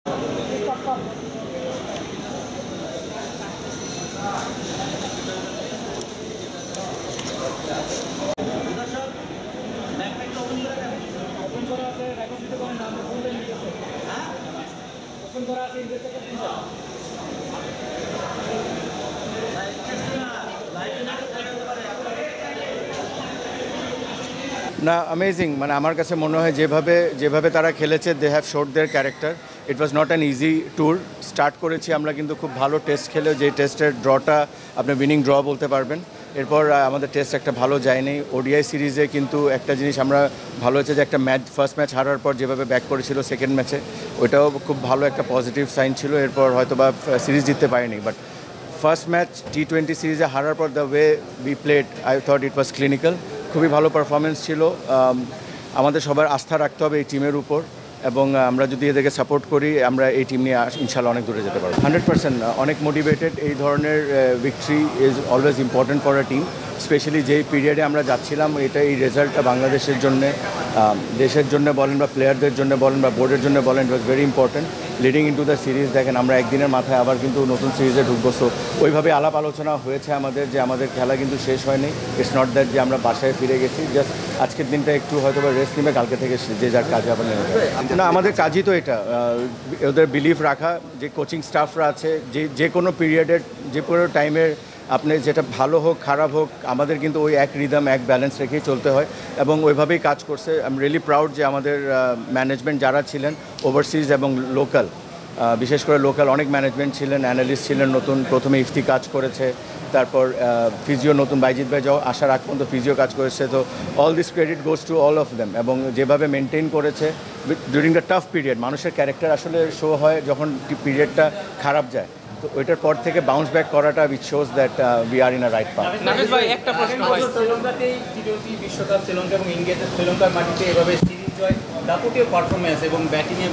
না অ্যামেজিং, মানে আমার কাছে মনে হয় যেভাবে তারা খেলেছে, they have showed their character. It was not an easy tour. Start করেছি আমরা কিন্তু খুব ভালো টেস্ট খেলে, যে টেস্টের ড্রটা আপনি উইনিং ড্র বলতে পারবেন। এরপর আমাদের টেস্ট একটা ভালো যায়নি। ওডিআই সিরিজে কিন্তু একটা জিনিস আমরা ভালো হয়েছে যে একটা ফার্স্ট ম্যাচ হারার পর যেভাবে ব্যাক করেছিল সেকেন্ড ম্যাচে, ওইটাও খুব ভালো একটা পজিটিভ সাইন ছিল। এরপর হয়তো বা সিরিজ জিততে পারিনি, বাট ফার্স্ট ম্যাচ T20 সিরিজে হারার পর the way we played, I thought it was clinical. খুবই ভালো পারফরমেন্স ছিল। আমাদের সবার আস্থা রাখতে হবে এই টিমের উপর, এবং আমরা যদি এদেরকে সাপোর্ট করি, আমরা এই টিম নিয়ে ইনশাল্লাহ অনেক দূরে যেতে পারবো। 100% অনেক মোটিভেটেড। এই ধরনের victory is always important for a team, specially যেই পিরিয়ডে আমরা যাচ্ছিলাম। এই রেজাল্টটা বাংলাদেশের জন্য, দেশের জন্য বলেন বা প্লেয়ারদের জন্য বলেন বা বোর্ডের জন্য বলেন, it was very important leading into the series. দেখেন আমরা একদিনের মাথায় আবার কিন্তু নতুন সিরিজে ঢুকবো। সো ওইভাবে আলাপ আলোচনা হয়েছে আমাদের, যে আমাদের খেলা কিন্তু শেষ হয়নি। ইটস নট দ্যাট যে আমরা বাসায় ফিরে গেছি, জাস্ট আজকের দিনটা একটু হয়তো বা রেস্ট নেবে, কালকে থেকে যে যার কাজে আবার নেমে যাবে। না, আমাদের কাজই তো এটা, ওদের বিলিভ রাখা, যে কোচিং স্টাফরা আছে, যে কোনো পিরিয়ডের যে কোনো টাইমের আপনি যেটা ভালো হোক খারাপ হোক, আমাদের কিন্তু ওই এক রিদম এক ব্যালেন্স রেখেই চলতে হয়, এবং ওইভাবেই কাজ করছে। আই এম রিয়েলি প্রাউড যে আমাদের ম্যানেজমেন্ট যারা ছিলেন, ওভারসিজ এবং লোকাল, বিশেষ করে লোকাল অনেক ম্যানেজমেন্ট ছিলেন, অ্যানালিস্ট ছিলেন নতুন। প্রথমে ইফতি কাজ করেছে, তারপর ফিজিও নতুন বাইজিৎ ভাই আসার আগ পর্যন্ত ফিজিও কাজ করেছে। তো all this credit goes to all of them, এবং যেভাবে মেনটেন করেছে ডিউরিং দ্য টাফ পিরিয়ড। মানুষের ক্যারেক্টার আসলে শো হয় যখন পিরিয়ডটা খারাপ যায়, তো ওইটার পর থেকে বাউন্স ব্যাক করাটা which shows that we are in a right path. Nafis ভাই, একটা প্রশ্ন হয়, শ্রীলঙ্কাতেই T20 বিশ্বকাপ, শ্রীলঙ্কা এবং ইন্ডিয়াতে শ্রীলঙ্কার মাটিতে এভাবে সিরিজ জয়, দাপুটীয় পারফরমেন্স এবং ব্যাটিংয়ে